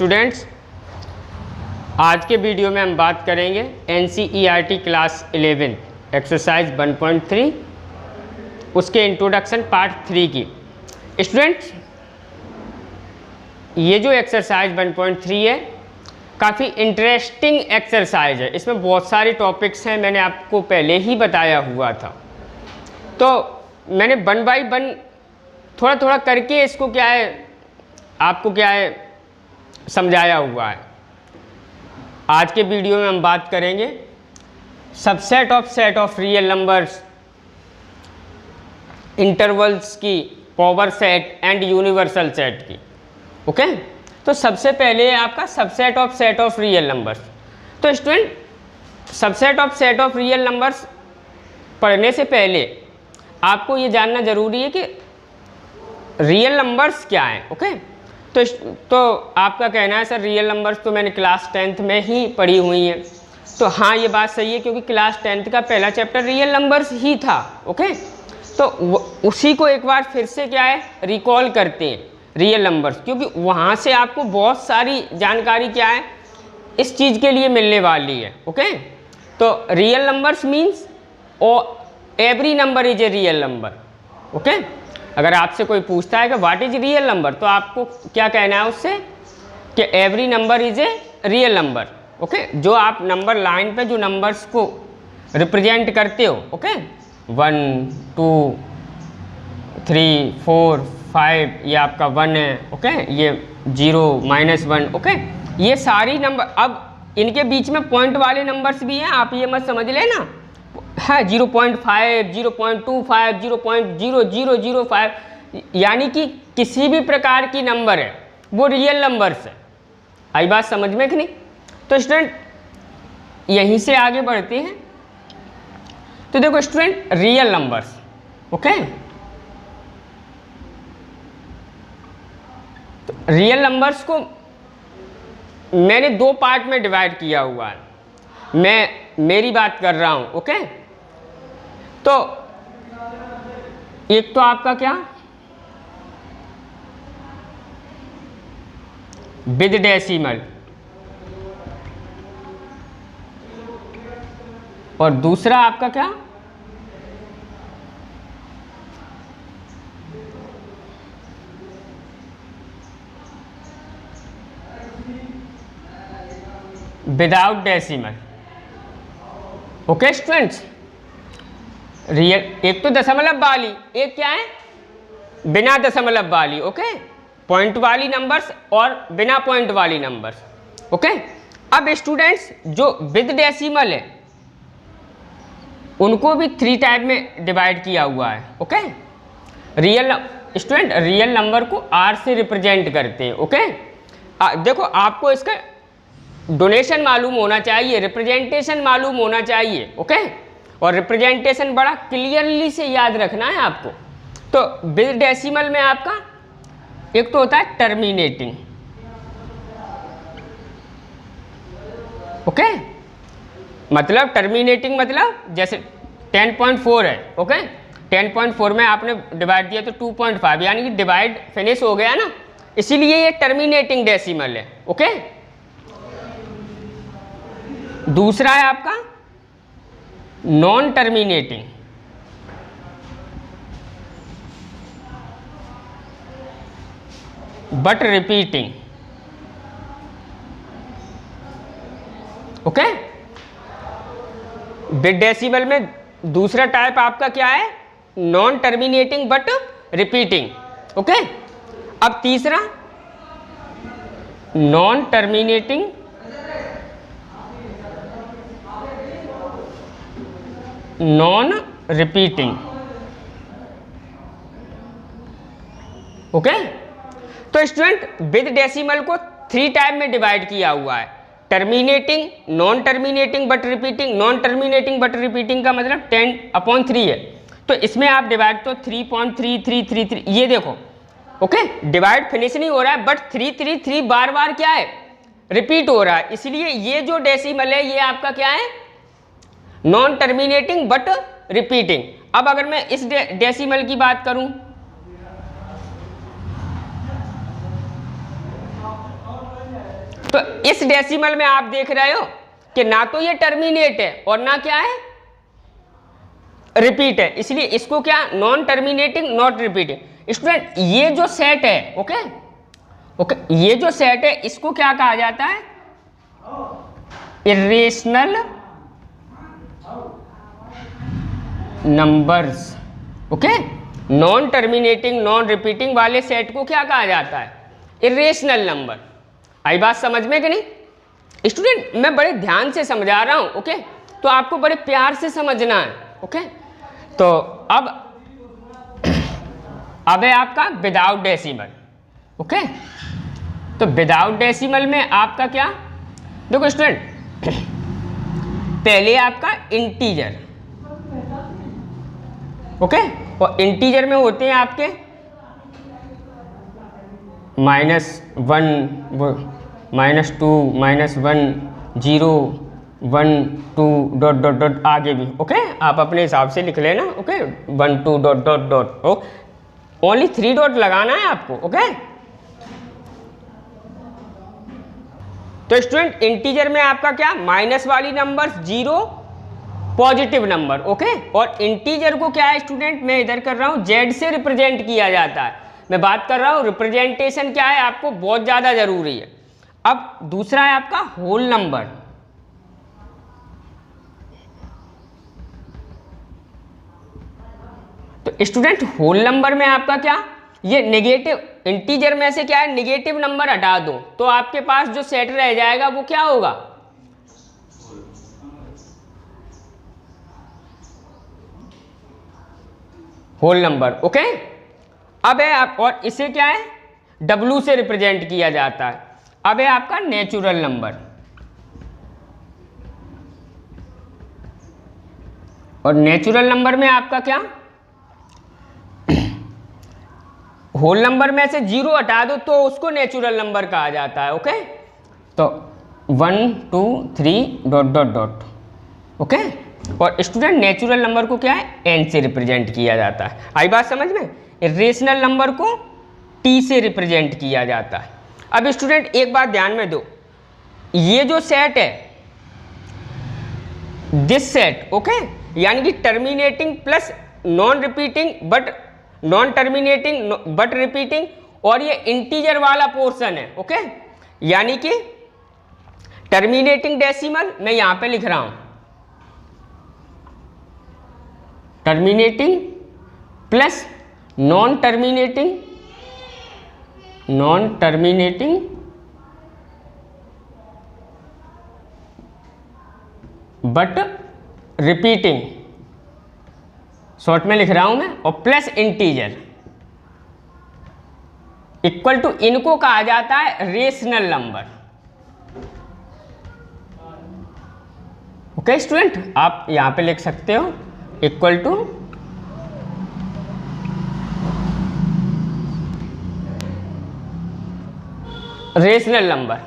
Students, आज के video में हम बात करेंगे NCERT क्लास 11 एक्सरसाइज 1.3 उसके इंट्रोडक्शन पार्ट 3 की। स्टूडेंट्स, ये जो एक्सरसाइज 1.3 है काफ़ी इंटरेस्टिंग एक्सरसाइज है। इसमें बहुत सारे टॉपिक्स हैं, मैंने आपको पहले ही बताया हुआ था। तो मैंने 1 बाई 1 थोड़ा थोड़ा करके इसको आपको समझाया हुआ है। आज के वीडियो में हम बात करेंगे subset of real numbers, intervals की, power set and universal set की। ओके, तो सबसे पहले आपका सबसेट ऑफ रियल नंबर्स। तो student, subset of real numbers पढ़ने से पहले आपको ये जानना जरूरी है कि रियल नंबर्स क्या हैं। ओके, तो आपका कहना है सर रियल नंबर्स तो मैंने क्लास 10th में ही पढ़ी हुई हैं। तो हाँ, ये बात सही है क्योंकि क्लास 10th का पहला चैप्टर रियल नंबर्स ही था। ओके, तो उसी को एक बार फिर से रिकॉल करते हैं रियल नंबर्स, क्योंकि वहाँ से आपको बहुत सारी जानकारी इस चीज़ के लिए मिलने वाली है। ओके, तो real numbers means every number is a real number. Okay, अगर आपसे कोई पूछता है कि व्हाट इज रियल नंबर, तो आपको क्या कहना है उससे कि every number is a real number. Okay, जो आप नंबर लाइन पे जो नंबर्स को रिप्रेजेंट करते हो, ओके, 1 2 3 4 5, ये आपका 1 है। ओके, ये 0 -1। ओके, ये सारी नंबर, अब इनके बीच में पॉइंट वाले नंबर्स भी हैं, आप ये मत समझ लेना है 0.5 0.25 0.0005, यानी कि किसी भी प्रकार की नंबर है वो रियल नंबर्स है। आई बात समझ में कि नहीं? तो स्टूडेंट, यहीं से आगे बढ़ते हैं। तो देखो स्टूडेंट, रियल नंबर्स, ओके, तो रियल नंबर्स को मैंने 2 पार्ट में डिवाइड किया हुआ है। मैं मेरी बात कर रहा हूं। ओके, तो एक तो आपका विद डेसिमल, और दूसरा आपका without decimal. Okay students, real एक तो दशमलव वाली, एक बिना दशमलव वाली। ओके, पॉइंट वाली नंबर्स और बिना पॉइंट वाली नंबर्स। ओके, अब स्टूडेंट्स जो विद डेसिमल है उनको भी 3 टाइप में डिवाइड किया हुआ है। ओके, रियल नंबर को R से रिप्रेजेंट करते हैं। ओके, देखो आपको इसका डोनेशन मालूम होना चाहिए, रिप्रेजेंटेशन मालूम होना चाहिए। ओके, और रिप्रेजेंटेशन बड़ा क्लियरली से याद रखना है आपको। तो विद डेसिमल में आपका एक तो होता है टर्मिनेटिंग। ओके, मतलब टर्मिनेटिंग मतलब जैसे 10.4 है। ओके, 10.4 में आपने डिवाइड दिया तो 2.5, यानी कि डिवाइड फिनिश हो गया ना, इसीलिए ये टर्मिनेटिंग डेसिमल है। ओके, दूसरा है आपका non terminating. But repeating. Okay, with decimal में दूसरा टाइप आपका non terminating but repeating. Okay, अब तीसरा non terminating non repeating. Okay, तो स्टूडेंट विद डेसिमल को 3 टाइप में डिवाइड किया हुआ है, terminating, non terminating but repeating. Non terminating but repeating का मतलब 10/3 है, तो इसमें आप डिवाइड तो 3.3333, ये देखो। ओके, डिवाइड फिनिश नहीं हो रहा है, बट 333 बार बार रिपीट हो रहा है, इसलिए ये जो डेसिमल है ये आपका नॉन टर्मिनेटिंग बट रिपीटिंग। अब अगर मैं इस डेसिमल की बात करूं, तो इस डेसिमल में आप देख रहे हो कि ना तो ये टर्मिनेट है और ना क्या है, रिपीट है, इसलिए इसको क्या non terminating not repeating. Student ये जो सेट है, ओके ओके, ये जो सेट है इसको क्या कहा जाता है, irrational numbers. Okay, non terminating non repeating वाले सेट को क्या कहा जाता है, इर्रेशनल नंबर। आई बात समझ में कि नहीं स्टूडेंट? मैं बड़े ध्यान से समझा रहा हूं, ओके, तो आपको बड़े प्यार से समझना है। ओके, तो अब है आपका विदाउट डेसिमल। ओके, तो विदाउट डेसिमल में आपका क्या, देखो स्टूडेंट, पहले आपका इंटीजर, ओके, और इंटीजर में होते हैं आपके -1 -2 -1 0 1 2 डॉट डॉट डॉट आगे भी। ओके, आप अपने हिसाब से लिख लेना। ओके, 1 2 डॉट डॉट डॉट, ओ ओनली 3 डॉट लगाना है आपको। ओके, तो स्टूडेंट इंटीजर में आपका क्या, माइनस वाली नंबर 0 पॉजिटिव नंबर। ओके, और इंटीजर को क्या है स्टूडेंट, मैं इधर कर रहा हूं जेड से रिप्रेजेंट किया जाता है। मैं बात कर रहा हूं रिप्रेजेंटेशन क्या है, आपको बहुत ज्यादा जरूरी है। अब दूसरा है आपका होल नंबर। तो स्टूडेंट होल नंबर में आपका क्या, ये नेगेटिव, इंटीजर में से क्या है, नेगेटिव नंबर हटा दो तो आपके पास जो सेट रह जाएगा वो क्या होगा, होल नंबर। ओके, अब है आप, और इसे क्या है, W से रिप्रेजेंट किया जाता है। अब है आपका नेचुरल नंबर, और नेचुरल नंबर में आपका क्या, होल नंबर में से 0 हटा दो तो उसको नेचुरल नंबर कहा जाता है। ओके, तो 1 2 3 डॉट डॉट डॉट। ओके, और स्टूडेंट नेचुरल नंबर को क्या है, n से रिप्रेजेंट किया जाता है। आई बात समझ में? इरेशनल नंबर को t से रिप्रेजेंट किया जाता है। अब स्टूडेंट एक बात ध्यान में दो, ये जो सेट है, दिस सेट, ओके, यानी कि terminating plus non repeating but non terminating but repeating, और ये इंटीजर वाला पोर्शन है। ओके, यानी कि टर्मिनेटिंग डेसिमल मैं यहां पे लिख रहा हूं, terminating plus non terminating but repeating, short में लिख रहा हूं मैं, और प्लस इंटीजर इक्वल टू, इनको कहा जाता है रेशनल नंबर। ओके स्टूडेंट, आप यहां पे लिख सकते हो इक्वल टू रेशनल नंबर।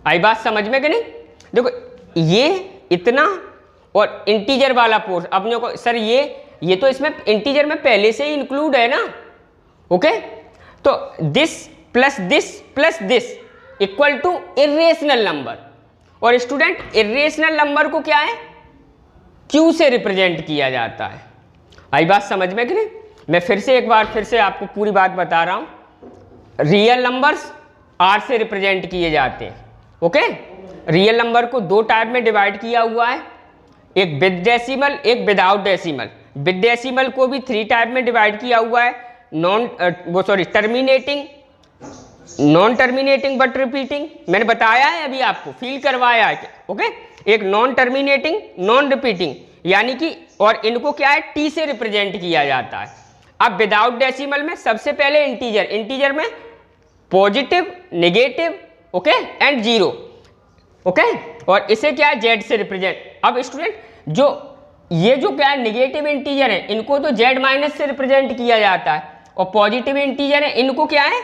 आई बात समझ में कि नहीं? देखो ये इतना और इंटीजर वाला पोर्शन, अपने को सर ये तो इसमें इंटीजर में पहले से ही इंक्लूड है ना। ओके, तो this plus this equal to irrational number, और स्टूडेंट इरेशनल नंबर को क्या है, Q से रिप्रेजेंट किया जाता है। आई बात समझ में कि नहीं? मैं एक बार फिर से आपको पूरी बात बता रहा हूं। रियल नंबर्स R से रिप्रेजेंट किए जाते हैं। ओके, रियल नंबर को 2 टाइप में डिवाइड किया हुआ है, एक विद डेसिमल, एक विदाउट डेसिमल। विद डेसिमल को भी 3 टाइप में डिवाइड किया हुआ है, terminating, non terminating but repeating, मैंने बताया है अभी आपको, फील करवाया है। ओके, एक नॉन टर्मिनेटिंग नॉन रिपीटिंग, यानी कि, और इनको क्या है, T से रिप्रेजेंट किया जाता है। अब विदाउट डेसिमल में सबसे पहले इंटीजर में positive, negative, okay, and 0। Okay, और इसे क्या है, Z से रिप्रेजेंट। अब स्टूडेंट ये जो क्या है, नेगेटिव इंटीजर है, इनको तो Z माइनस से रिप्रेजेंट किया जाता है, और पॉजिटिव इंटीजर है, इनको क्या है,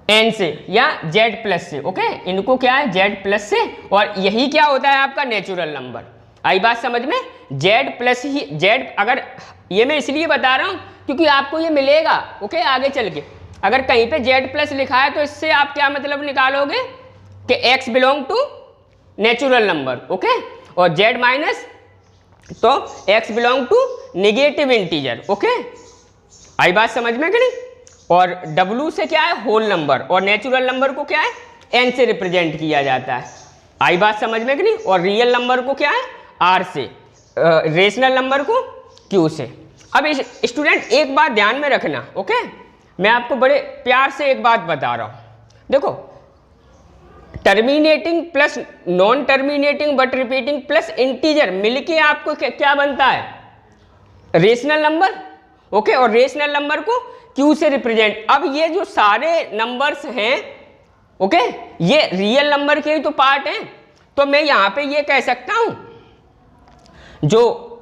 N से या Z प्लस से। ओके, इनको क्या है, Z प्लस से, और यही क्या होता है आपका नेचुरल नंबर। आई बात समझ में? Z प्लस ही, Z, अगर ये मैं इसलिए बता रहा हूँ क्योंकि आपको ये मिलेगा। ओके, आगे चल के अगर कहीं पे Z प्लस लिखा है तो इससे आप क्या मतलब निकालोगे, कि x belong to natural number, okay, और z माइनस तो x belong to negative integer, okay. आई बात समझ में कि नहीं? और w से क्या है? होल नंबर, और नेचुरल नंबर को क्या है? n से रिप्रेजेंट किया जाता है। आई बात समझ में कि नहीं? और रियल नंबर को क्या है? r से, रेशनल नंबर को q से। अब स्टूडेंट एक बात ध्यान में रखना, ओके, मैं आपको बड़े प्यार से एक बात बता रहा हूं। देखो, terminating plus non terminating but repeating plus integer मिलके आपको क्या बनता है? रेशनल नंबर, ओके, और रेशनल नंबर को q से रिप्रेजेंट। अब ये जो सारे नंबर्स हैं, ओके, ये रियल नंबर के ही तो पार्ट हैं। तो मैं यहां पे ये कह सकता हूं, जो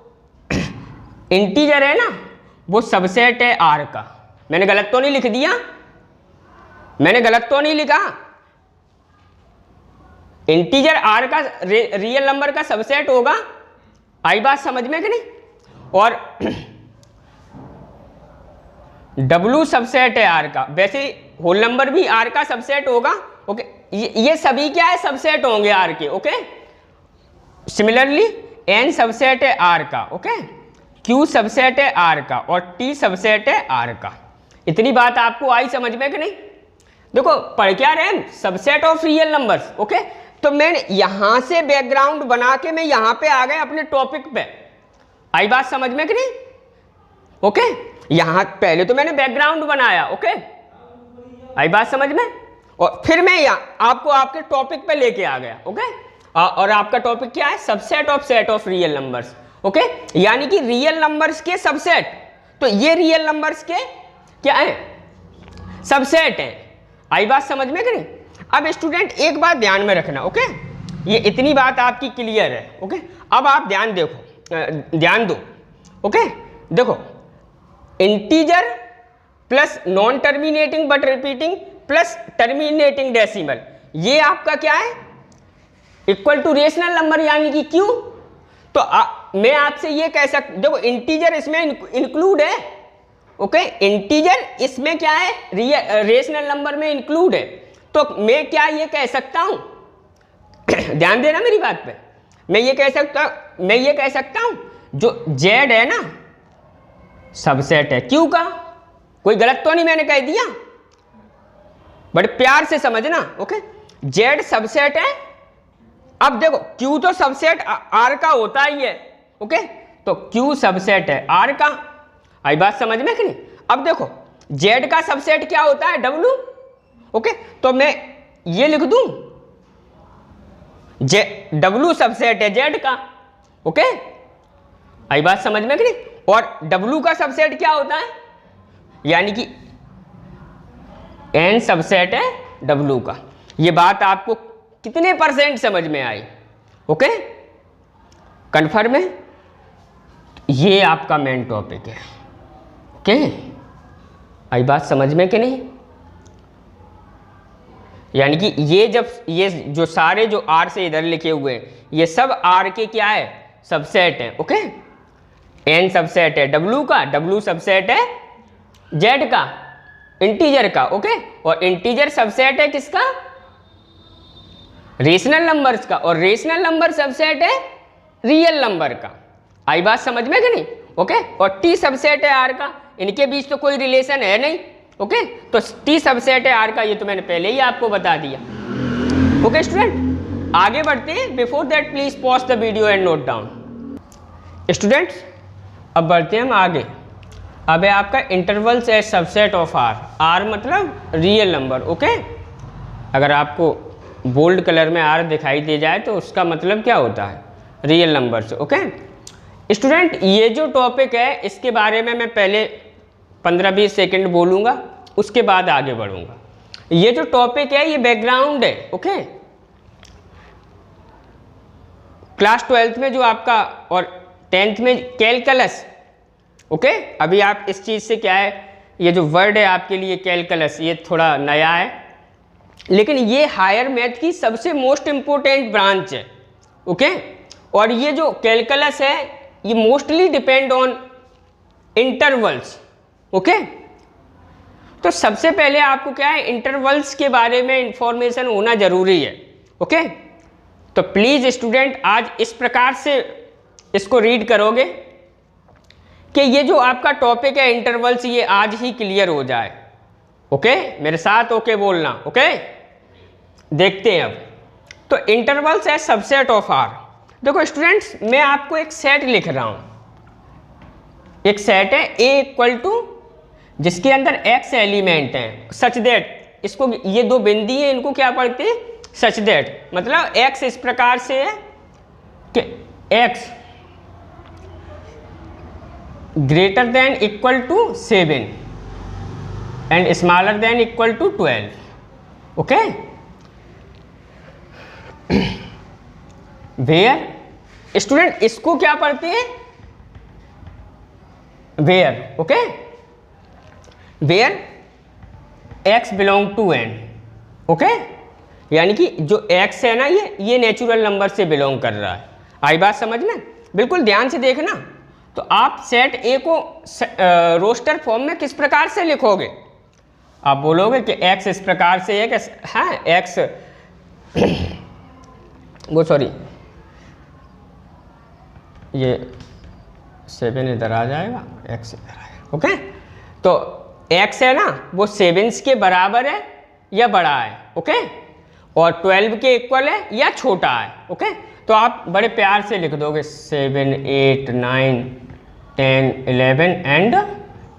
इंटीजर है ना वो सबसेट है r का। मैंने गलत तो नहीं लिख दिया? मैंने गलत तो नहीं लिखा? इंटीजर r का रियल नंबर का सबसेट होगा। आई बात समझ में कि नहीं? और w सबसेट है r का, वैसे होल नंबर भी r का सबसेट होगा, ओके। ये सभी क्या है? सबसेट होंगे r के, ओके। सिमिलरली n सबसेट है r का, ओके, q सबसेट है r का, और t सबसेट है r का। इतनी बात आपको आई समझ में कि नहीं? देखो, पढ़ क्या रहे हैं? Subset of real numbers, okay. तो मैंने यहां से बैकग्राउंड बना के मैं यहां पे आ गए अपने टॉपिक पे। आई बात समझ में कि नहीं? ओके, यहां पहले तो मैंने बैकग्राउंड बनाया, ओके, आई बात समझ में, और फिर मैं आपको आपके टॉपिक पे लेके आ गया, ओके। और आपका टॉपिक क्या है? Subset of set of real numbers, okay, यानी कि रियल नंबर्स के सबसेट। तो ये रियल नंबर्स के क्या है? सबसेट है। आई बात समझ में कि नहीं? अब स्टूडेंट एक बात ध्यान में रखना, ओके, ये इतनी बात आपकी क्लियर है, ओके। अब आप ध्यान दो, ओके। देखो, integer plus non terminating but repeating plus terminating decimal, ये आपका क्या है? इक्वल टू रेशनल नंबर, यानी कि q। तो मैं आपसे ये कह सकता, देखो इंटीजर इसमें इंक्लूड है, ओके, इंटीजर इसमें क्या है? रेशनल नंबर में इंक्लूड है। तो मैं क्या ये कह सकता हूं ध्यान देना मेरी बात पे, मैं ये कह सकता हूं जो z है ना सबसेट है q का। कोई गलत तो नहीं मैंने कह दिया? बड़े प्यार से समझना, ओके। z सबसेट है। अब देखो, q तो सबसेट r का होता ही है, ओके, तो q सबसेट है r का। आई बात समझ में कि नहीं? अब देखो, z का सबसेट क्या होता है? w, okay. तो मैं ये लिख दूं, w सबसेट है z का, ओके। आई बात समझ में कि नहीं? और w का सबसेट क्या होता है? यानी कि n सबसेट है w का। ये बात आपको कितने % समझ में आई? ओके, कन्फर्म है? ये आपका मेन टॉपिक है, ओके। आई बात समझ में कि नहीं? यानी कि ये जो सारे जो r से इधर लिखे हुए हैं, ये सब r के क्या है? सबसेट है, ओके। n सबसेट है w का, w सबसेट है z का, इंटीजर का, ओके। और इंटीजर सबसेट है किसका? रेशनल नंबर्स का, और रेशनल नंबर सबसेट है रियल नंबर का। आई बात समझ में कि नहीं? ओके। और t सबसेट है r का, इनके बीच तो कोई रिलेशन है नहीं, ओके। तो t सबसेट है r का, ये तो मैंने पहले ही आपको बता दिया, ओके स्टूडेंट। आगे बढ़ते हैं। Before that please pause the video and note down. Students, अब बढ़ते हैं हम आगे। अब है आपका intervals as subset of r मतलब रियल नंबर, ओके। अगर आपको बोल्ड कलर में r दिखाई दे जाए तो उसका मतलब क्या होता है? Real numbers, okay. स्टूडेंट, ये जो टॉपिक है इसके बारे में मैं पहले 15-20 सेकंड बोलूँगा, उसके बाद आगे बढ़ूँगा। ये जो टॉपिक है ये बैकग्राउंड है, ओके। क्लास 12th में जो आपका और 10th में कैलकुलस, ओके। अभी आप इस चीज़ से क्या है, ये जो वर्ड है आपके लिए कैलकुलस, ये थोड़ा नया है, लेकिन ये हायर मैथ की सबसे मोस्ट इम्पोर्टेंट ब्रांच है, ओके। और ये जो कैलकुलस है ये mostly depend on intervals, okay. तो सबसे पहले आपको क्या है, इंटरवल्स के बारे में इंफॉर्मेशन होना जरूरी है। ओके। तो प्लीज स्टूडेंट आज इस प्रकार से इसको रीड करोगे कि ये जो आपका टॉपिक है इंटरवल्स, ये आज ही क्लियर हो जाए। ओके, मेरे साथ ओके बोलना। ओके, देखते हैं अब। तो इंटरवल्स है सबसेट ऑफ आर। देखो स्टूडेंट्स, मैं आपको एक सेट लिख रहा हूं। एक सेट है ए इक्वल टू, जिसके अंदर एक्स एलिमेंट हैं, सच दैट, इसको ये दो बिंदी है, इनको क्या पढ़ते हैं, सच दैट, मतलब एक्स इस प्रकार से है कि x greater than equal to 7 and smaller than equal to 12। Okay, where student इसको क्या पढ़ते हैं, where. Okay, where x belong to N. Okay, यानी कि जो एक्स है ना, ये नेचुरल नंबर से बिलोंग कर रहा है। आई बात समझ में? बिल्कुल ध्यान से देखना। तो आप सेट ए को रोस्टर फॉर्म में किस प्रकार से लिखोगे? आप बोलोगे कि एक्स इस प्रकार से है कि हाँ एक्स वो सॉरी ये 7 इधर आ जाएगा, एक्स इधर आएगा। ओके, तो एक्स है ना वो 7 के बराबर है या बड़ा है। ओके, और 12 के इक्वल है या छोटा है। ओके, तो आप बड़े प्यार से लिख दोगे 7, 8, 9, 10, 11 एंड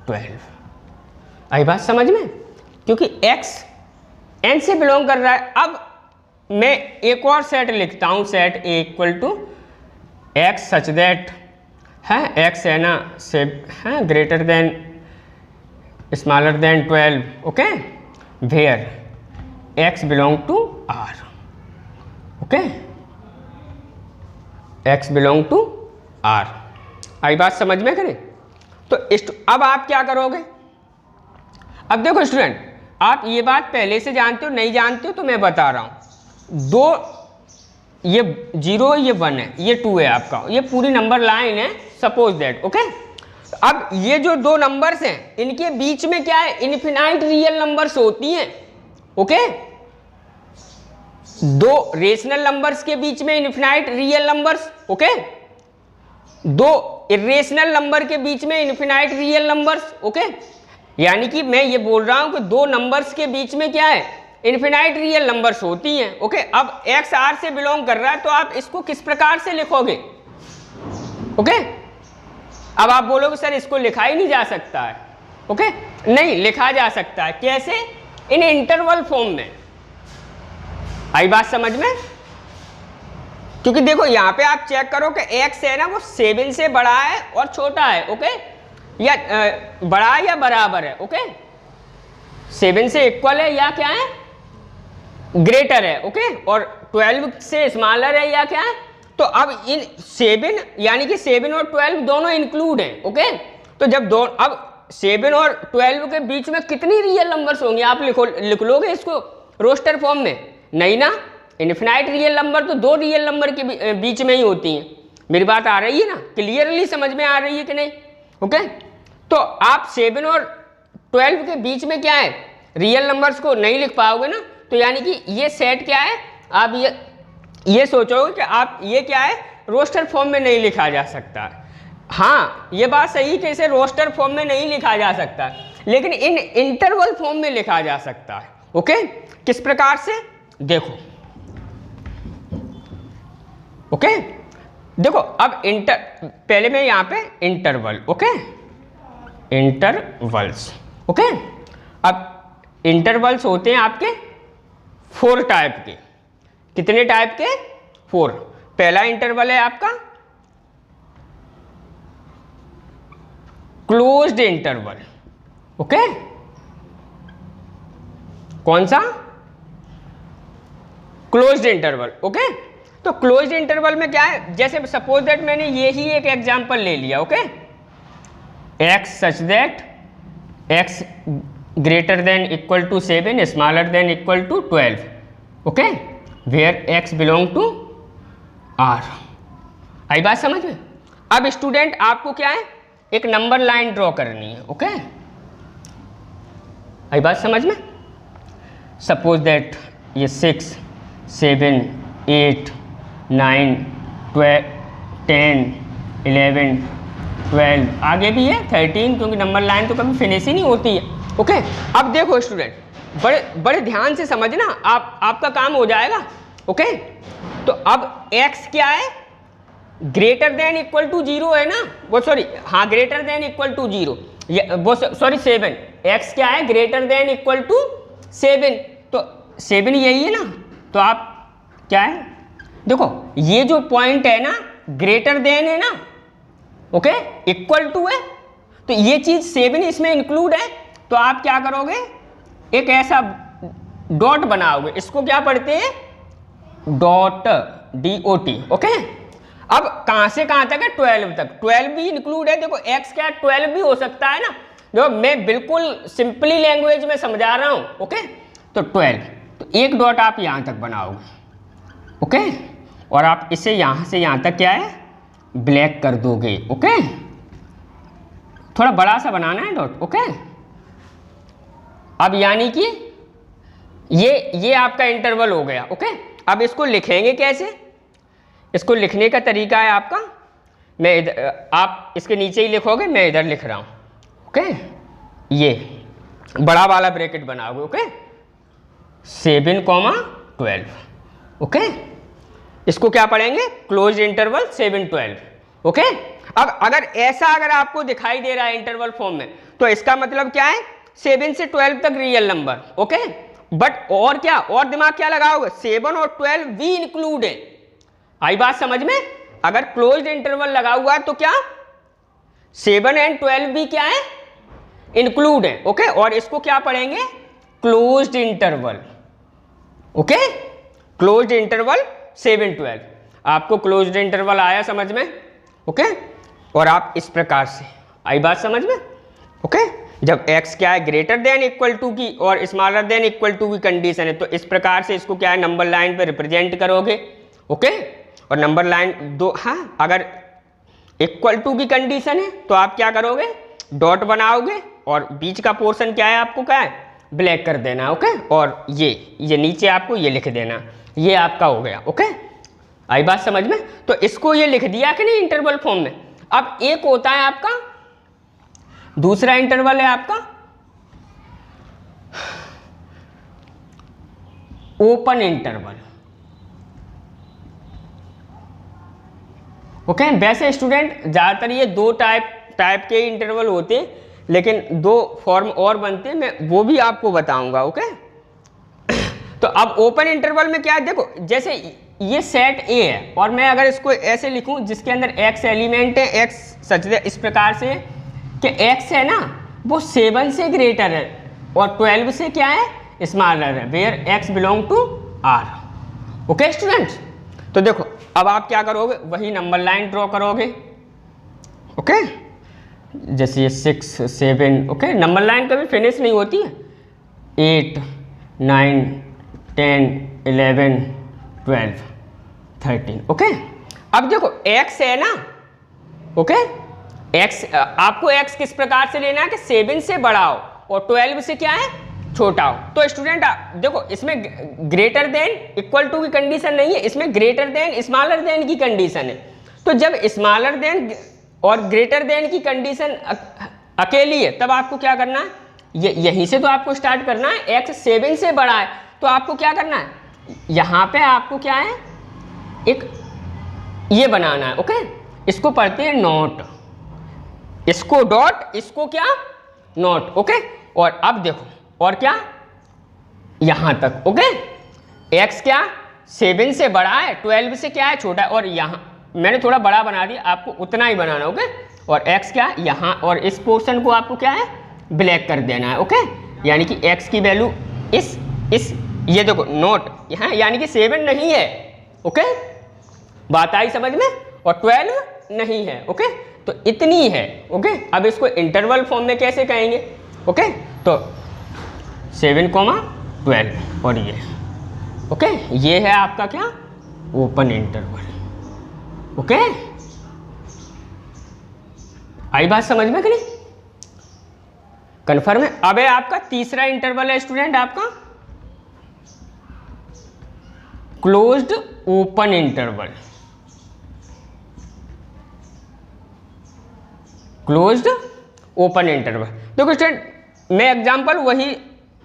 12। आई बात समझ में? क्योंकि x n से बिलोंग कर रहा है। अब मैं एक और सेट लिखता हूं, set A equal to x such that है एक्स है ना से है greater than smaller than 12। Okay, where x belong to R. Okay, x belong to R. आई बात समझ में करें? तो अब आप क्या करोगे? अब देखो स्टूडेंट, आप ये बात पहले से जानते हो, नहीं जानते हो तो मैं बता रहा हूं। दो, ये 0 ये 1 है, ये 2 है आपका, ये पूरी नंबर लाइन है सपोज दैट। ओके, अब ये जो दो नंबर्स हैं इनके बीच में क्या है, इनफिनाइट रियल नंबर्स होती हैं। ओके, दो रेशनल नंबर्स के बीच में इनफिनाइट रियल नंबर्स। ओके, दो इरेशनल नंबर के बीच में इनफिनाइट रियल नंबर्स। ओके, यानी कि मैं ये बोल रहा हूं कि दो नंबर्स के बीच में क्या है, इनफिनाइट रियल नंबर्स होती हैं। ओके, अब एक्स आर से बिलोंग कर रहा है तो आप इसको किस प्रकार से लिखोगे? ओके, अब आप बोलोगे सर इसको लिखा ही नहीं जा सकता है। ओके, नहीं, लिखा जा सकता है। कैसे? इन इंटरवल फॉर्म में। आई बात समझ में? क्योंकि देखो यहां पे आप चेक करो कि एक्स है ना वो 7 से बड़ा है और छोटा है। ओके, या बड़ा या बराबर है। ओके, 7 से इक्वल है या क्या है, ग्रेटर है। ओके, और 12 से स्मॉलर है या क्या है। तो अब इन 7 यानी कि 7 और 12 दोनों इंक्लूड हैं। ओके, तो जब दो, अब 7 और 12 के बीच में कितनी रियल नंबर्स होंगे? आप लिख लोगे इसको रोस्टर फॉर्म में? नहीं ना, इनफिनाइट रियल नंबर तो दो रियल नंबर के बीच में ही होती हैं। मेरी बात आ रही है ना, क्लियरली समझ में आ रही है कि नहीं? ओके, तो आप 7 और 12 के बीच में क्या है, रियल नंबर्स को नहीं लिख पाओगे ना। तो यानी कि ये सेट क्या है, आप ये सोचोगे कि आप ये क्या है, रोस्टर फॉर्म में नहीं लिखा जा सकता। हाँ, ये बात सही कि इसे रोस्टर फॉर्म में नहीं लिखा जा सकता, लेकिन इन इंटरवल फॉर्म में लिखा जा सकता है। ओके, किस प्रकार से देखो। ओके, देखो अब पहले मैं यहाँ पे इंटरवल। Okay, intervals. ओके, अब इंटरवल्स होते हैं आपके 4 टाइप के। कितने टाइप के? 4। पहला इंटरवल है आपका क्लोज्ड इंटरवल। ओके, कौन सा? Closed interval. ओके, तो क्लोज्ड इंटरवल में क्या है, जैसे सपोज दैट मैंने ये ही एक एग्जांपल ले लिया। Okay, x such that x greater than equal to 7 smaller than equal to 12। Okay, where x belong to R. आई बात समझ में? अब स्टूडेंट आपको क्या है, एक नंबर लाइन ड्रॉ करनी है। ओके, आई बात समझ में? सपोज दैट ये 6, 7 8 9 12 10 11 12, आगे भी है 13, क्योंकि नंबर लाइन तो कभी फिनिश ही नहीं होती है। ओके, अब देखो स्टूडेंट बड़े बड़े ध्यान से समझना, आपका काम हो जाएगा। ओके, तो अब x क्या है, ग्रेटर देन इक्वल टू 0 है ना, वो सॉरी हाँ ग्रेटर देन इक्वल टू 0, वो सॉरी 7, x क्या है ग्रेटर देन इक्वल टू 7, तो 7 यही है ना, तो आप क्या है, देखो ये जो पॉइंट है ना ग्रेटर देन है ना, ओके इक्वल टू है, तो ये चीज 7 इसमें इंक्लूड है, तो आप क्या करोगे, एक ऐसा डॉट बनाओगे, इसको क्या पढ़ते हैं, डॉट, DOT। ओके, अब कहां से कहां तक है, 12 तक, 12 भी इंक्लूड है, देखो x क्या 12 भी हो सकता है ना, देखो मैं बिल्कुल सिंपली लैंग्वेज में समझा रहा हूं। ओके, तो 12, तो एक डॉट आप यहां तक बनाओगे। ओके, और आप इसे यहां से यहां तक क्या है, ब्लैक कर दोगे। ओके, थोड़ा बड़ा सा बनाना है डॉट। ओके, अब यानी कि ये आपका इंटरवल हो गया। ओके, अब इसको लिखेंगे कैसे, इसको लिखने का तरीका है आपका, मैं इधर, आप इसके नीचे ही लिखोगे, मैं इधर लिख रहा हूं। ओके, ये बड़ा वाला ब्रैकेट बनाओगे। ओके, 7,12। ओके, इसको क्या पढ़ेंगे, क्लोज इंटरवल 7 12। ओके, अब अगर आपको दिखाई दे रहा है इंटरवल फॉर्म में, तो इसका मतलब क्या है, 7 से 12 तक रियल नंबर। ओके, बट और क्या, और दिमाग क्या लगाओगे, 7 और 12 भी इंक्लूड है। आई बात समझ में, अगर क्लोज्ड इंटरवल लगा हुआ है तो क्या 7 एंड 12 भी क्या है, इंक्लूड है। ओके, और इसको क्या पढ़ेंगे, closed interval. Okay, closed interval 7 12, आपको क्लोज्ड इंटरवल आया समझ में। ओके, और आप इस प्रकार से, आई बात समझ में। ओके, जब x क्या है ग्रेटर देन इक्वल टू की और स्मॉलर देन इक्वल टू की कंडीशन है, तो इस प्रकार से इसको क्या है नंबर लाइन पे रिप्रेजेंट करोगे। ओके, और नंबर लाइन दो, हाँ अगर इक्वल टू की कंडीशन है तो आप क्या करोगे, डॉट बनाओगे और बीच का पोर्शन क्या है, आपको क्या है ब्लैक कर देना। ओके, और ये नीचे आपको ये लिख देना, ये आपका हो गया। ओके, आई बात समझ में, तो इसको ये लिख दिया कि नहीं इंटरवल फॉर्म में। अब एक होता है आपका, दूसरा इंटरवल है आपका ओपन इंटरवल। ओके, वैसे स्टूडेंट ज्यादातर ये दो टाइप के इंटरवल होते हैं, लेकिन दो फॉर्म और बनते हैं, मैं वो भी आपको बताऊंगा। ओके, तो अब ओपन इंटरवल में क्या है, देखो जैसे ये सेट A है और मैं अगर इसको ऐसे लिखूं जिसके अंदर x एलिमेंट है, x सच इस प्रकार से कि x है ना वो 7 से ग्रेटर है और 12 से क्या है स्मॉलर है, where x belong to R। Okay students, तो देखो अब आप क्या करोगे, वही नंबर लाइन ड्रॉ करोगे। ओके, जैसे ये 6 7। ओके, नंबर लाइन कभी फिनिश नहीं होती है, 8 9 10 11 12 13। ओके, अब देखो x है ना, ओके x, आपको x किस प्रकार से लेना है कि 7 से बड़ा हो और 12 से क्या है छोटा हो। तो स्टूडेंट देखो इसमें ग्रेटर देन इक्वल टू की कंडीशन नहीं है, इसमें ग्रेटर देन स्मॉलर देन की कंडीशन है। तो जब स्मॉलर देन और ग्रेटर देन की कंडीशन अकेली है तब आपको क्या करना है, यहीं से तो आपको स्टार्ट करना है। x 7 से बड़ा है तो आपको क्या करना है, यहाँ पे आपको क्या है एक ये बनाना है। ओके, इसको पढ़ते हैं नोट, इसको डॉट, इसको क्या नोट। ओके, और अब देखो और क्या यहां तक। ओके, x क्या 7 से बड़ा है, 12 से क्या है छोटा है, और यहां मैंने थोड़ा बड़ा बना दिया, आपको उतना ही बनाना। ओके, और x क्या यहां, और इस पोर्शन को आपको क्या है ब्लैक कर देना है। ओके, यानी कि x की वैल्यू इस ये देखो नोट यहाँ, यानी कि 7 नहीं है। ओके, बात आई समझ में, और 12 नहीं है। ओके, तो इतनी है। ओके, अब इसको इंटरवल फॉर्म में कैसे कहेंगे। ओके, तो 7, 12 और ये। ओके, ये है आपका क्या ओपन इंटरवल। ओके, आई बात समझ में कि नहीं, कन्फर्म है। अब है आपका तीसरा इंटरवल है स्टूडेंट आपका closed open interval, closed open interval. देखो स्टूडेंट मैं एग्जांपल वही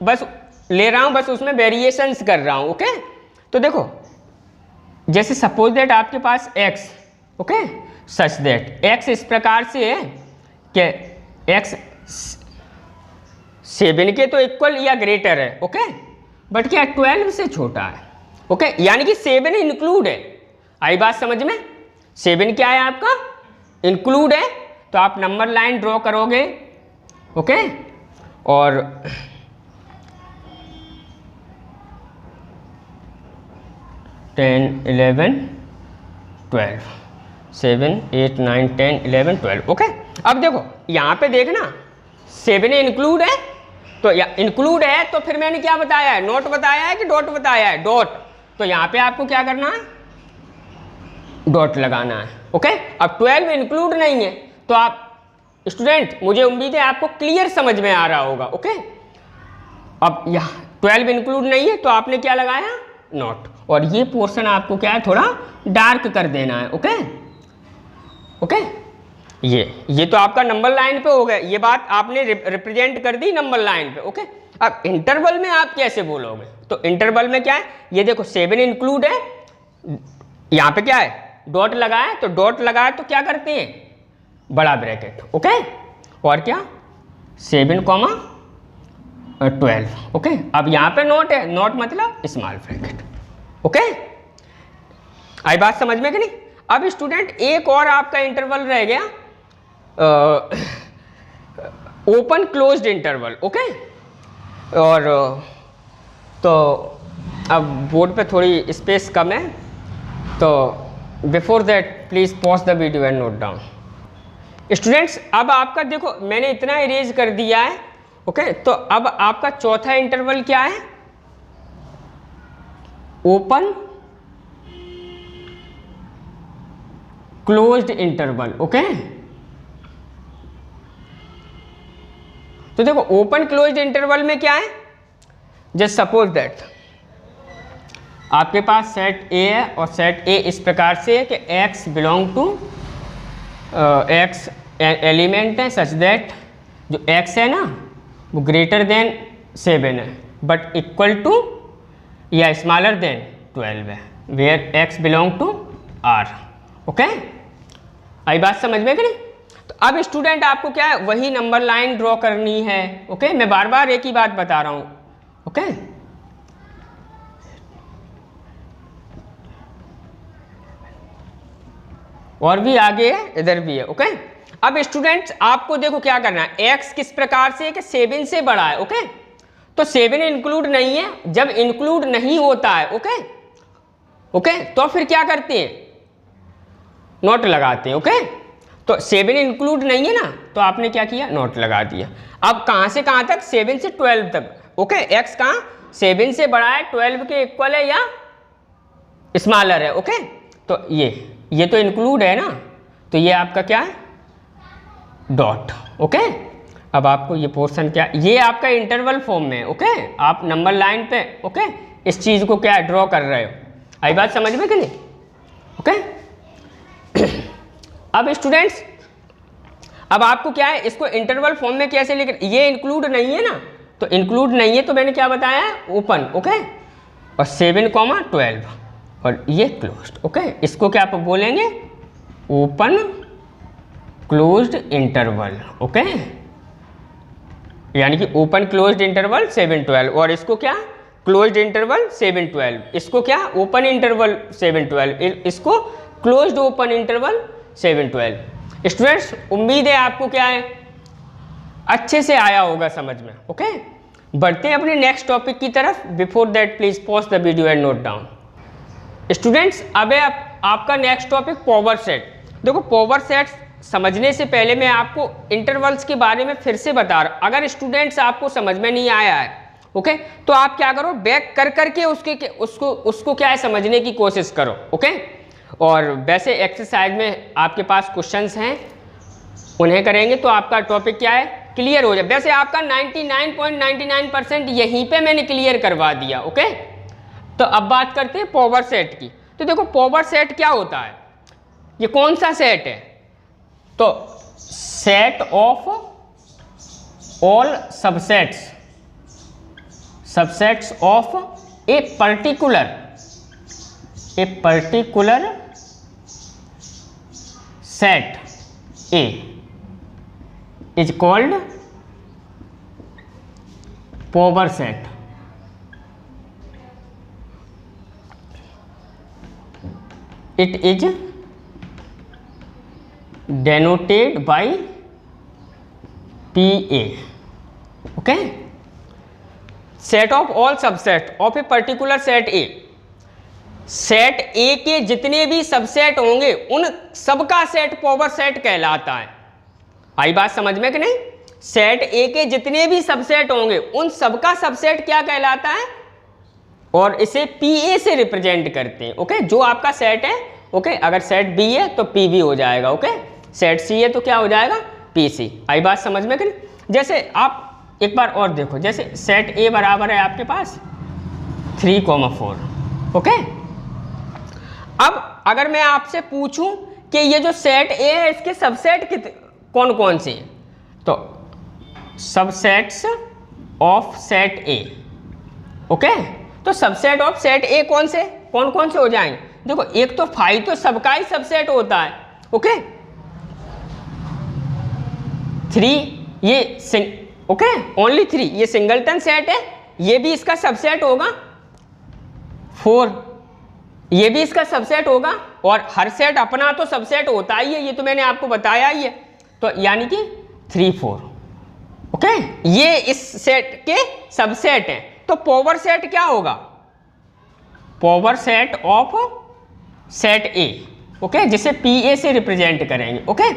बस ले रहा हूं, बस उसमें वेरिएशंस कर रहा हूं। ओके तो देखो जैसे सपोज दैट आपके पास x, okay such that x इस प्रकार से है कि x 7 के तो इक्वल या ग्रेटर है, ओके बट क्या 12 से छोटा है, ओके यानी कि 7 इंक्लूड है। आई बात समझ में? 7 क्या है आपका? इंक्लूड है। तो आप नंबर लाइन ड्रॉ करोगे, ओके और टेन 11 12 7 8 9 10 11 12 ओके। अब देखो यहाँ पे देखना 7 इंक्लूड है, तो इंक्लूड है तो फिर मैंने क्या बताया है? नोट बताया है कि डॉट बताया है? डॉट। तो यहाँ पे आपको क्या करना है? डॉट लगाना है, ओके। अब 12 इंक्लूड नहीं है तो आप स्टूडेंट, मुझे उम्मीद है आपको क्लियर समझ में आ रहा होगा, ओके। अब यहाँ 12 इंक्लूड नहीं है तो आपने क्या लगाया? नॉट। और ये पोर्शन आपको क्या है? थोड़ा डार्क कर देना है, ओके ओके। ये तो आपका नंबर लाइन पे हो गया, ये बात आपने रिप्रेजेंट कर दी नंबर लाइन पे, ओके। अब इंटरवल में आप कैसे बोलोगे? तो इंटरवल में क्या है? ये देखो 7 इंक्लूड है, यहाँ पे क्या है? डॉट लगाए, तो डॉट लगाए तो क्या करते हैं? बड़ा ब्रैकेट, ओके। और क्या? 7, 12, ओके। अब यहाँ पे नोट है, नोट मतलब स्मॉल ब्रैकेट, ओके। आई बात समझ में कि नहीं? अब स्टूडेंट एक और आपका इंटरवल रह गया, ओपन क्लोज्ड इंटरवल, ओके। और तो अब बोर्ड पे थोड़ी स्पेस कम है, तो before that please pause the video and note down. Students अब आपका देखो मैंने इतना इरेज कर दिया है, ओके। तो अब आपका चौथा इंटरवल क्या है? Open closed interval, okay. तो देखो ओपन क्लोज्ड इंटरवल में क्या है? जस्ट सपोज दैट आपके पास सेट ए है और सेट ए इस प्रकार से है कि x belong to x element है सच दैट जो x है ना वो ग्रेटर देन 7 है बट इक्वल टू या स्मॉलर देन 12 है, where x belong to r, okay. आई बात समझ में कि नहीं? तो अब स्टूडेंट आपको क्या है? वही नंबर लाइन ड्रॉ करनी है, ओके। मैं बार बार एक ही बात बता रहा हूं, ओके। और भी आगे है, इधर भी है, ओके। अब स्टूडेंट्स आपको देखो क्या करना है? x किस प्रकार से है कि 7 से बड़ा है, ओके। तो 7 इंक्लूड नहीं है, जब इंक्लूड नहीं होता है, ओके ओके, तो फिर क्या करते हैं? नोट लगाते हैं, ओके। तो 7 इंक्लूड नहीं है ना, तो आपने क्या किया? नोट लगा दिया। अब कहां से कहां तक? 7 से 12 तक, ओके। x कहां? 7 से बड़ा है, 12 के इक्वल है या स्मॉलर है, ओके। तो ये तो इंक्लूड है ना, तो ये आपका क्या है? Dot, okay. अब आपको ये पोर्शन क्या? ये आपका इंटरवल फॉर्म में, ओके। आप नंबर लाइन पे, ओके, इस चीज को क्या ड्रॉ कर रहे हो? आई बात समझ में कि नहीं? ओके। अब स्टूडेंट्स अब आपको क्या है? इसको इंटरवल फॉर्म में कैसे लिख? ये इंक्लूड नहीं है ना, तो इंक्लूड नहीं है तो मैंने क्या बताया? Open, okay. और 7, 12 और ये क्लोज्ड, ओके। इसको क्या आप बोलेंगे? Open closed interval, okay. यानी कि ओपन क्लोज्ड इंटरवल 7, 12 और इसको क्या? Closed interval 7, 12। इसको क्या? Open interval 7, 12। इसको क्लोज्ड ओपन इंटरवल 7, 12। स्टूडेंट्स उम्मीद है आपको क्या है? अच्छे से आया होगा समझ में, ओके। बढ़ते हैं अपने नेक्स्ट टॉपिक की तरफ। Before that please pause the video and note down. Students अब आपका नेक्स्ट टॉपिक पावर सेट। देखो पावर सेट समझने से पहले मैं आपको इंटरवल्स के बारे में फिर से बता रहा हूँ। अगर स्टूडेंट्स आपको समझ में नहीं आया है, ओके, तो आप क्या करो? बैक कर करके उसको क्या है समझने की कोशिश करो, ओके। और वैसे एक्सरसाइज में आपके पास क्वेश्चंस हैं, उन्हें करेंगे तो आपका टॉपिक क्या है? क्लियर हो जाए। वैसे आपका 99.99% यहीं पे मैंने क्लियर करवा दिया, ओके। तो अब बात करते हैं पावर सेट की। तो देखो पावर सेट क्या होता है, ये कौन सा सेट है, तो set of all subsets of a particular set A is called power set. It is denoted by PA. Okay? Set of all subset of a particular set A. Set ए के जितने भी सबसेट होंगे उन सबका set power set कहलाता है। आई बात समझ में कि नहीं? सेट ए के जितने भी सबसेट होंगे उन सबका सबसेट क्या कहलाता है, और इसे पीए से रिप्रेजेंट करते हैं। ओके, जो आपका सेट है, ओके, अगर सेट बी है तो पी बी हो जाएगा। ओके, सेट सी है तो क्या हो जाएगा, पी सी। आई बात समझ में कि नहीं? जैसे आप एक बार और देखो, जैसे सेट ए बराबर है आपके पास 3,4। ओके, अब अगर मैं आपसे पूछूं कि ये जो सेट ए है इसके सबसेट कौन कौन से हैं, तो subsets of set A. Okay, तो सबसेट ऑफ सेट ए कौन कौन से हो जाएंगे? देखो, एक तो 5 तो सबका ही सबसेट होता है। ओके, 3 ये ओके, ओनली 3 ये सिंगलटन सेट है, ये भी इसका सबसेट होगा। 4 ये भी इसका सबसेट होगा, और हर सेट अपना तो सबसेट होता ही है, ये तो मैंने आपको बताया ही है। तो यानी कि 3, 4। ओके, ये इस सेट के सबसेट हैं। तो पावर सेट क्या होगा, power set of set A. Okay, जिसे पी ए से रिप्रेजेंट करेंगे। ओके,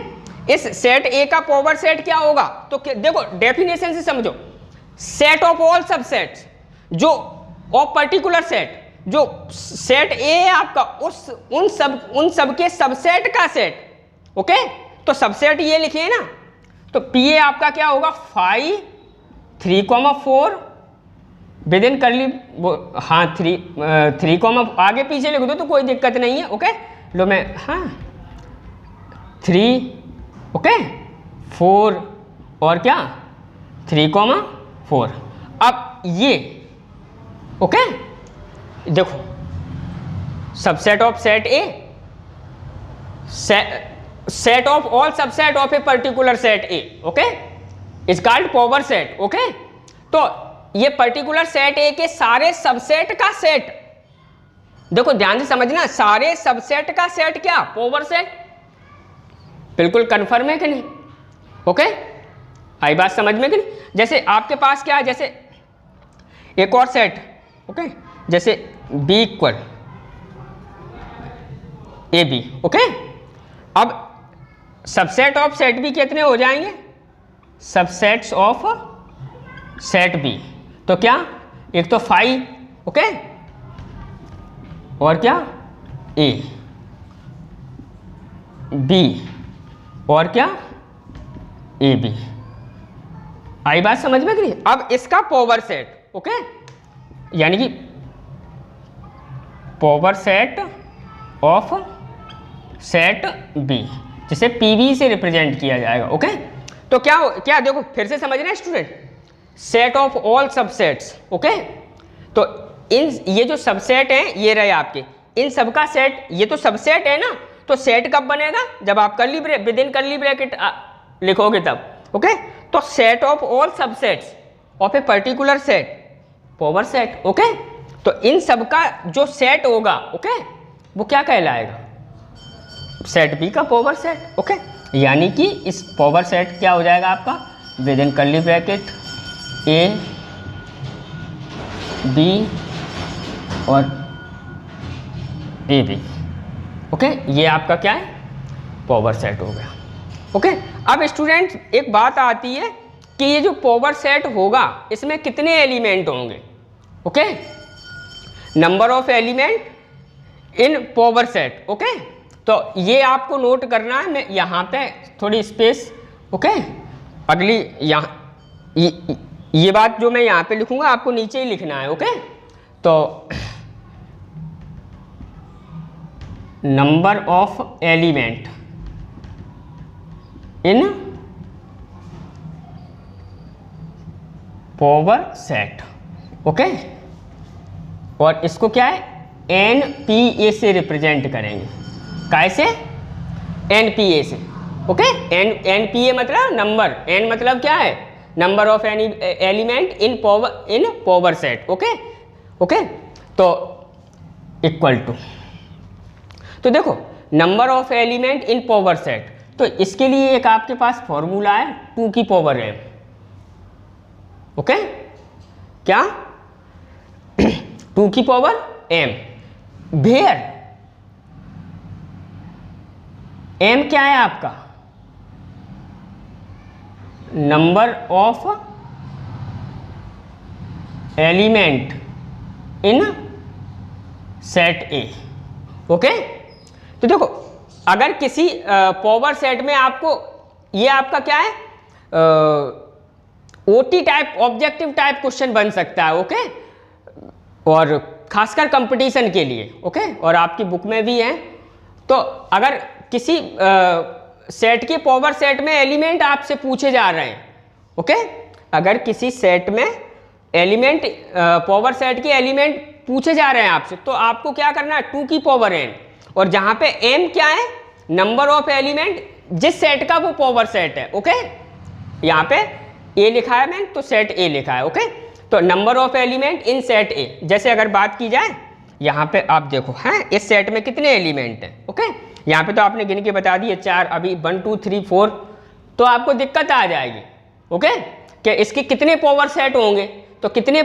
इस सेट ए का पावर सेट क्या होगा, तो देखो डेफिनेशन से समझो, सेट ऑफ ऑल सबसेट्स, जो ऑफ पर्टिकुलर सेट, जो सेट ए है आपका, उन सब के सबसेट का सेट। ओके, तो सबसेट ये लिखिए ना, तो पी ए आपका क्या होगा, 5, 3,4 विद इन करली, हाँ 3, आगे पीछे लिख दो तो कोई दिक्कत नहीं है। ओके, लो मैं, हाँ 3, ओके 4 और क्या 3,4। अब ये ओके, देखो subset of set A, set of all subset of a particular set A, okay, is called power set. Okay, तो ये पर्टिकुलर सेट ए के सारे सबसेट का सेट, देखो ध्यान से समझना, सारे सबसेट का सेट क्या, पावर सेट। बिल्कुल कंफर्म है कि नहीं? ओके, आई बात समझ में कि नहीं? जैसे आपके पास क्या है, जैसे एक और सेट, ओके, जैसे B equal A B. Okay, अब सबसेट ऑफ सेट बी कितने हो जाएंगे, सबसेट्स ऑफ सेट बी, तो क्या, एक तो 5, ओके, और क्या ए बी, और क्या ए बी। आई बात समझ में कि नहीं? अब इसका पावर सेट, ओके, यानी कि power set of set B, जिसे पीबी से रिप्रेजेंट किया जाएगा। ओके, तो क्या देखो फिर से समझना student, set of all subsets. Okay, तो ये जो सबसेट हैं ये रहे आपके, इन सबका सेट, ये तो सबसेट है ना, तो सेट कब बनेगा, जब आप विद इन कर्ली ब्रैकेट लिखोगे तब। ओके, तो set of all subsets of a particular set, power set. Okay, तो इन सबका जो सेट होगा, ओके, वो क्या कहलाएगा, सेट बी का पावर सेट। ओके, यानी कि इस पावर सेट क्या हो जाएगा आपका, with in curly bracket A B और ए बी। ओके, ये आपका क्या है, पावर सेट हो गया। ओके, अब स्टूडेंट एक बात आती है कि ये जो पावर सेट होगा इसमें कितने एलिमेंट होंगे। Okay, number of element in power set. Okay, तो ये आपको नोट करना है, मैं यहाँ पे थोड़ी स्पेस, ओके, अगली यहाँ ये बात जो मैं यहाँ पे लिखूंगा आपको नीचे ही लिखना है। ओके, तो number of element in power set, okay. और इसको क्या है, NPA से रिप्रेजेंट करेंगे। कैसे? NPA से, ओके। NPA मतलब नंबर, N मतलब क्या है, number of element in power set, okay okay. तो इक्वल टू, तो देखो number of element in power set, तो इसके लिए एक आपके पास फॉर्मूला है 2 की पावर m, ओके। क्या? 2 की पावर m, वेयर m क्या है आपका, number of element in set A, okay. तो देखो अगर किसी पावर सेट में आपको, ये आपका क्या है, OT type, objective type question बन सकता है, ओके। और खासकर कंपटीशन के लिए, ओके। और आपकी बुक में भी है। तो अगर किसी सेट के पावर सेट में एलिमेंट आपसे पूछे जा रहे हैं, ओके। अगर किसी सेट में एलिमेंट, पावर सेट के एलिमेंट पूछे जा रहे हैं आपसे, तो आपको क्या करना है, 2 की पावर n, और जहां पे m क्या है, नंबर ऑफ एलिमेंट जिस सेट का वो पावर सेट है, ओके। यहाँ पे a लिखा है मैंने, तो सेट a लिखा है, ओके। तो number of element in set a, जैसे अगर बात की जाए, यहाँ पे आप देखो हैं इस सेट में कितने एलिमेंट हैं, ओके। यहाँ पे तो आपने गिन के बता दिए 4, अभी 1 2 3 4, तो आपको दिक्कत आ जाएगी, ओके, कि इसके कितने पावर सेट होंगे, तो कितने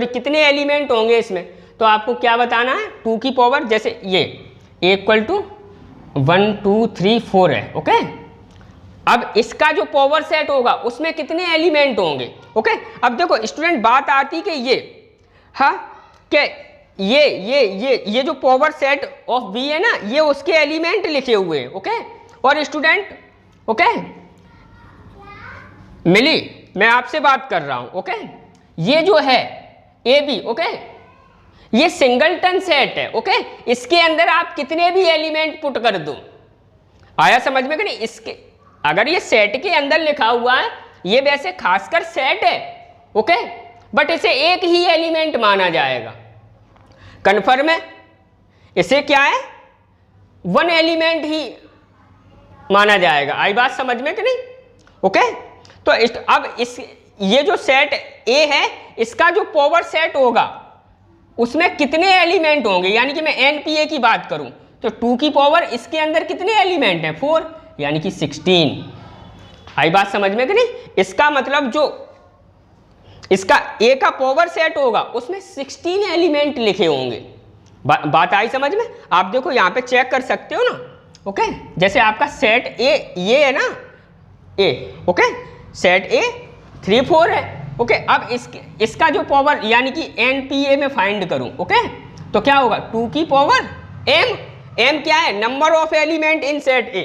कितने एलिमेंट होंगे इसमें, तो आपको क्या बताना है, 2 की पावर, जैसे ये इक्वल टू 1 2 3 4 है, ओके। अब इसका जो पावर सेट होगा उसमें कितने एलिमेंट होंगे, ओके। अब देखो स्टूडेंट, बात आती कि ये, हाँ, कि ये जो पावर सेट ऑफ बी है ना, ये उसके एलिमेंट लिखे हुए हैं, ओके। और स्टूडेंट, ओके, मिली, मैं आपसे बात कर रहा हूं, ओके। ये जो है ए बी, ओके, ये सिंगलटन सेट है, ओके। इसके अंदर आप कितने भी एलिमेंट पुट कर दो, आया समझ में कि नहीं। इसके अगर ये सेट के अंदर लिखा हुआ है, ये वैसे खासकर सेट है, ओके, बट इसे एक ही एलिमेंट माना जाएगा। कन्फर्म है, इसे क्या है, 1 एलिमेंट ही माना जाएगा। आई बात समझ में कि नहीं, ओके। तो अब ये जो सेट ए है, इसका जो पावर सेट होगा उसमें कितने एलिमेंट होंगे, यानी कि मैं NPA की बात करूं तो 2 की पावर, इसके अंदर कितने एलिमेंट हैं, 4, यानी कि 16। आई बात समझ में कि नहीं। इसका मतलब जो इसका ए का पावर सेट होगा उसमें 16 एलिमेंट लिखे होंगे। बात आई समझ में। आप देखो यहाँ पे चेक कर सकते हो ना, ओके। जैसे आपका सेट ए ये है ना, ए, ओके, सेट ए 3 4 है, ओके। अब इसका जो पावर, यानी कि NPA में फाइंड करूं, ओके, तो क्या होगा, 2 की पावर m क्या है, number of element in set ए,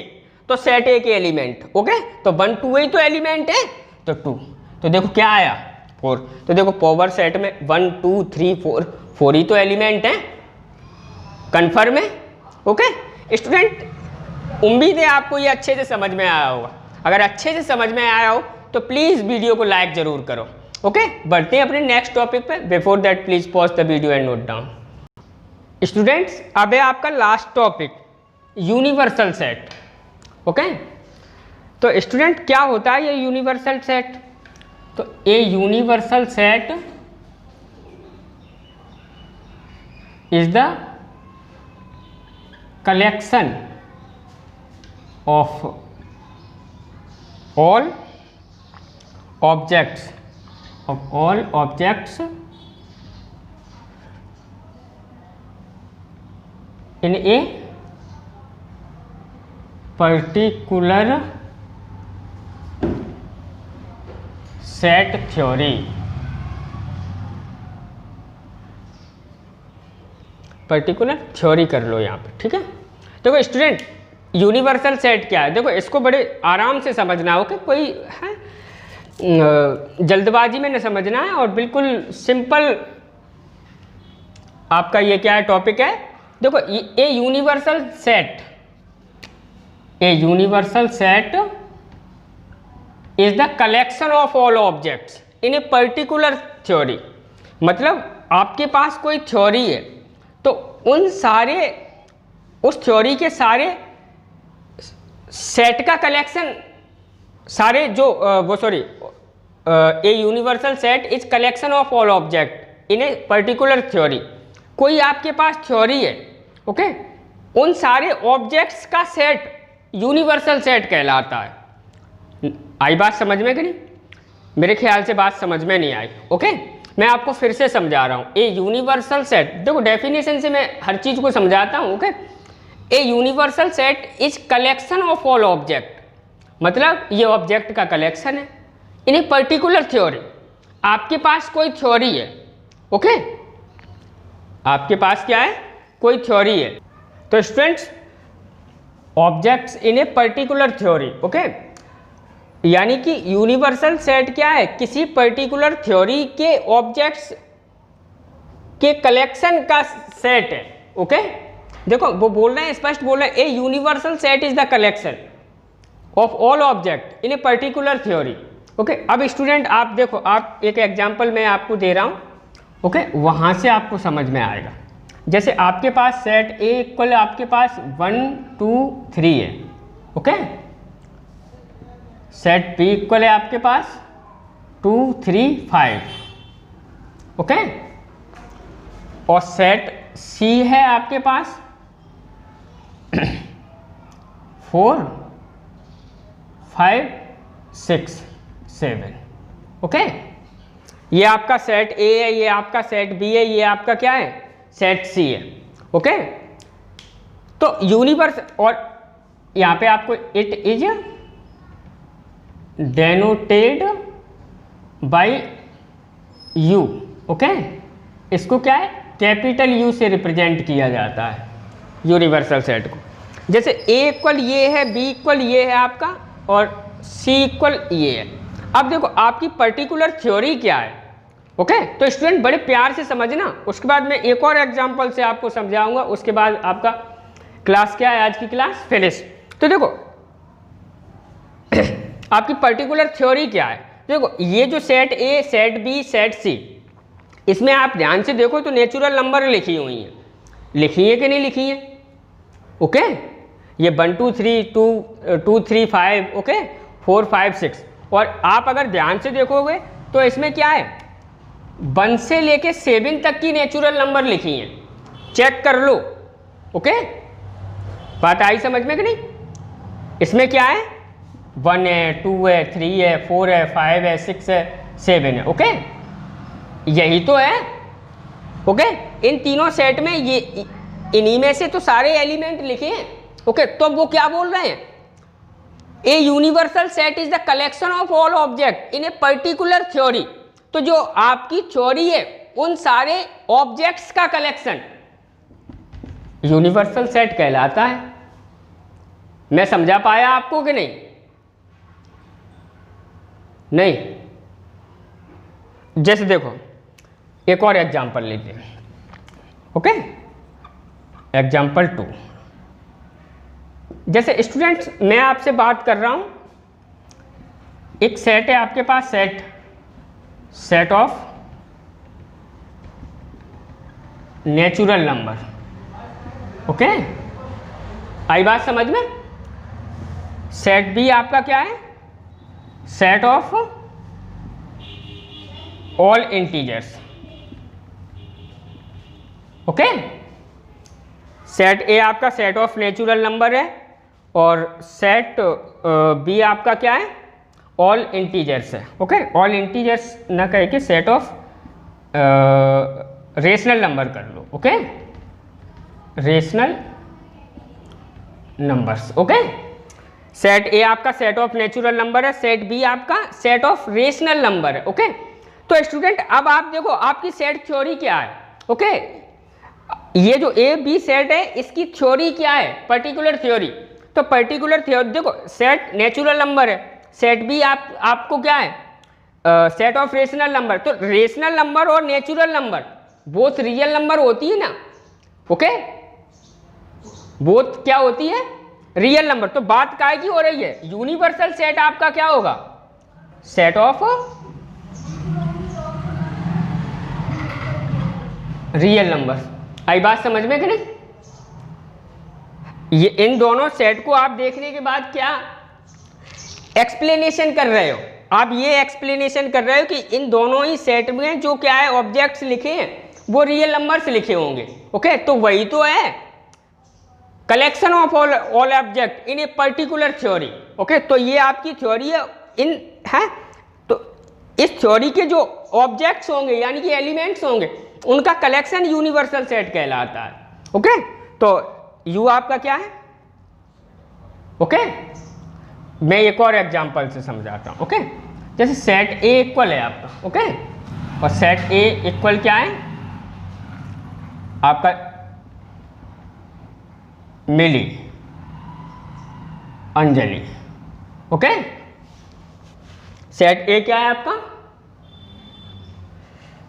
तो सेट ए के एलिमेंट, ओके। तो 1 2 ही तो एलिमेंट है, तो 2, तो देखो क्या आया, 4। तो देखो पावर सेट में 1 2 3 4 ही तो एलिमेंट है। कन्फर्म है, ओके। स्टूडेंट, उम्मीद है आपको ये अच्छे से समझ में आया होगा। अगर अच्छे से समझ में आया हो तो प्लीज़ वीडियो को लाइक जरूर करो, ओके। बढ़ते हैं अपने नेक्स्ट टॉपिक पे। Before that please pause the video and note down. Students, अब है आपका last topic, universal set, okay. तो स्टूडेंट, क्या होता है ये यूनिवर्सल सेट, तो a universal set is the collection of all objects in a particular set theory। Particular theory कर लो यहाँ पे, ठीक है। देखो स्टूडेंट, यूनिवर्सल सेट क्या है, देखो इसको बड़े आराम से समझना हो कि कोई है जल्दबाजी में न समझना है, और बिल्कुल सिंपल आपका ये क्या है टॉपिक है, देखो a universal set is the collection of all objects in a particular theory. मतलब आपके पास कोई थ्योरी है तो उस थ्योरी के सारे सेट का कलेक्शन, सारे जो a universal set is collection of all object in a particular theory. कोई आपके पास थ्योरी है, ओके, उन सारे ऑब्जेक्ट्स का सेट यूनिवर्सल सेट कहलाता है। आई बात समझ में कि नहीं? मेरे ख्याल से बात समझ में नहीं आई। ओके, मैं आपको फिर से समझा रहा हूँ। ए यूनिवर्सल सेट, देखो डेफिनेशन से मैं हर चीज को समझाता हूँ। Okay, a universal set is collection of all object, मतलब ये ऑब्जेक्ट का कलेक्शन है इन ए पर्टिकुलर थ्योरी। आपके पास कोई थ्योरी है, ओके, आपके पास क्या है, कोई थ्योरी है। तो students, objects in a particular theory, okay, यानी कि यूनिवर्सल सेट क्या है, किसी पर्टिकुलर थ्योरी के ऑब्जेक्ट्स के कलेक्शन का सेट है। ओके, देखो वो बोल रहे हैं, स्पष्ट बोल रहे हैं, a universal set is the collection of all object in a particular theory. Okay, अब स्टूडेंट आप देखो, आप एक एग्जांपल मैं आपको दे रहा हूँ, ओके, वहाँ से आपको समझ में आएगा। जैसे आपके पास सेट ए इक्वल आपके पास 1 2 3 है, ओके, सेट बी इक्वल है आपके पास 2 3 5, ओके, और सेट सी है आपके पास 4 5 6 7, ओके। ये आपका सेट ए है, ये आपका सेट बी है, ये आपका क्या है, सेट सी है, ओके। तो यूनिवर्स, और यहाँ पे आपको it is denoted by U, okay, इसको क्या है, कैपिटल यू से रिप्रेजेंट किया जाता है यूनिवर्सल सेट को। जैसे ए इक्वल ये है, बी इक्वल ये है आपका, और सी इक्वल ये है। अब देखो आपकी पर्टिकुलर थ्योरी क्या है, ओके, तो स्टूडेंट बड़े प्यार से समझना, उसके बाद मैं एक और एग्जांपल से आपको समझाऊंगा, उसके बाद आपका क्लास क्या है, आज की क्लास फिनिश। तो देखो आपकी पर्टिकुलर थ्योरी क्या है, देखो ये जो set A, set B, set C, इसमें आप ध्यान से देखो तो नेचुरल नंबर लिखी हुई हैं, लिखी है कि नहीं लिखी है, ओके, ये 1 2 3 2 3 5, ओके, 4 5 6, और आप अगर ध्यान से देखोगे तो इसमें क्या है, 1 से लेके 7 तक की नेचुरल नंबर लिखी हैं, चेक कर लो, ओके, बात आई समझ में कि नहीं? इसमें क्या है, 1 है, 2 है, 3 है, 4 है, 5 है, 6 है, 7 है, ओके, यही तो है, ओके। इन तीनों सेट में ये, इन्हीं में से तो सारे एलिमेंट लिखे हैं, ओके। तो वो क्या बोल रहे हैं, a universal set is the collection of all object in a particular theory. तो जो आपकी थ्योरी है उन सारे ऑब्जेक्ट्स का कलेक्शन यूनिवर्सल सेट कहलाता है। मैं समझा पाया आपको कि नहीं? नहीं? जैसे देखो एक और एग्जांपल लेते हैं, ओके, एग्जांपल 2। जैसे स्टूडेंट्स मैं आपसे बात कर रहा हूं, एक सेट है आपके पास, set of natural number, okay, आई बात समझ में? सेट बी आपका क्या है, set of all integers, okay. Set A आपका सेट ऑफ नेचुरल नंबर है, और सेट बी आपका क्या है, ऑल इंटीजर्स है, ओके। ऑल इंटीजर्स ना कह के सेट ऑफ रेशनल नंबर कर लो, okay, rational numbers, okay. Set A आपका सेट ऑफ नेचुरल नंबर है, सेट बी आपका सेट ऑफ रेशनल नंबर है, ओके। तो स्टूडेंट अब आप देखो आपकी सेट थ्योरी क्या है, ओके, ये जो ए बी सेट है इसकी थ्योरी क्या है, पर्टिकुलर थ्योरी। तो पर्टिकुलर थ्योरी देखो, सेट नेचुरल नंबर है, सेट बी आपको क्या है, सेट ऑफ रेशनल नंबर। तो रेशनल नंबर और natural number both real number होती है ना, ओके। बोथ क्या होती है, रियल नंबर। तो बात काय की हो रही है, यूनिवर्सल सेट आपका क्या होगा, सेट ऑफ रियल नंबर। आई बात समझ में कि नहीं? ये इन दोनों सेट को आप देखने के बाद क्या एक्सप्लेनेशन कर रहे हो, आप ये एक्सप्लेनेशन कर रहे हो कि इन दोनों ही सेट में जो क्या है ऑब्जेक्ट्स लिखे हैं वो रियल नंबर्स लिखे होंगे। ओके, तो वही तो है collection of all object in a particular theory. Okay, तो ये आपकी थ्योरी है इन है, तो इस थ्योरी के जो ऑब्जेक्ट्स होंगे यानी कि एलिमेंट्स होंगे उनका कलेक्शन यूनिवर्सल सेट कहलाता है। ओके, तो यू आपका क्या है। ओके, मैं एक और एग्जांपल से समझाता हूं। ओके, जैसे सेट ए इक्वल है आपका, ओके, और सेट ए इक्वल क्या है आपका, मिली, अंजलि। ओके, सेट ए क्या है आपका,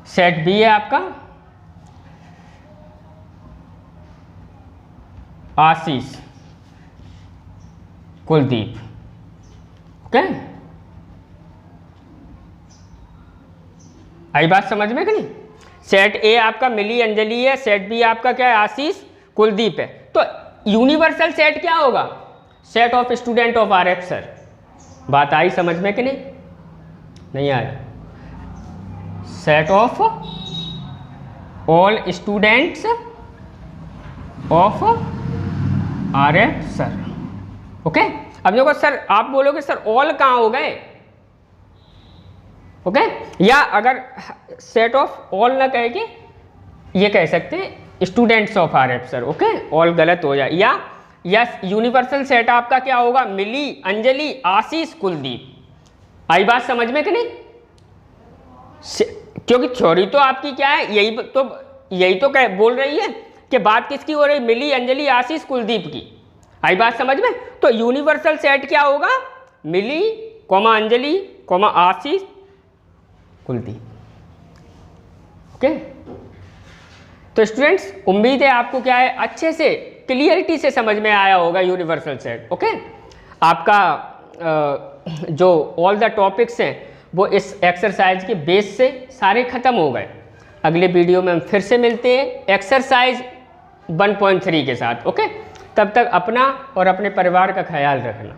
सेट बी है आपका आशीष, कुलदीप। ओके, आई बात समझ में कि नहीं? सेट ए आपका मिली, अंजलि है, सेट बी आपका क्या है, आशीष, कुलदीप है। तो यूनिवर्सल सेट क्या होगा, set of student of R F. Sir बात आई समझ में कि नहीं? नहीं आया? Set of all students of R F sir. Okay, अब देखो सर आप बोलोगे सर ऑल कहाँ हो गए। ओके, या अगर सेट ऑफ ऑल ना कह के ये कह सकते हैं students of R F sir. Okay, all गलत हो जाए, या यस यूनिवर्सल सेट आपका क्या होगा, मिली, अंजलि, आशीष, कुलदीप। आई बात समझ में कि नहीं? क्योंकि थ्योरी तो आपकी क्या है, यही तो कह बोल रही है कि बात किसकी हो रही, मिली, अंजलि, आशीष, कुलदीप की। आई बात समझ में? तो यूनिवर्सल सेट क्या होगा, मिली, अंजलि, आशीष, कुलदीप। ओके, तो स्टूडेंट्स उम्मीद है आपको क्या है अच्छे से क्लियरिटी से समझ में आया होगा यूनिवर्सल सेट। ओके, आपका जो ऑल द टॉपिक्स हैं वो इस एक्सरसाइज के बेस से सारे खत्म हो गए। अगले वीडियो में हम फिर से मिलते हैं एक्सरसाइज 1.3 के साथ। ओके, तब तक अपना और अपने परिवार का ख्याल रखना।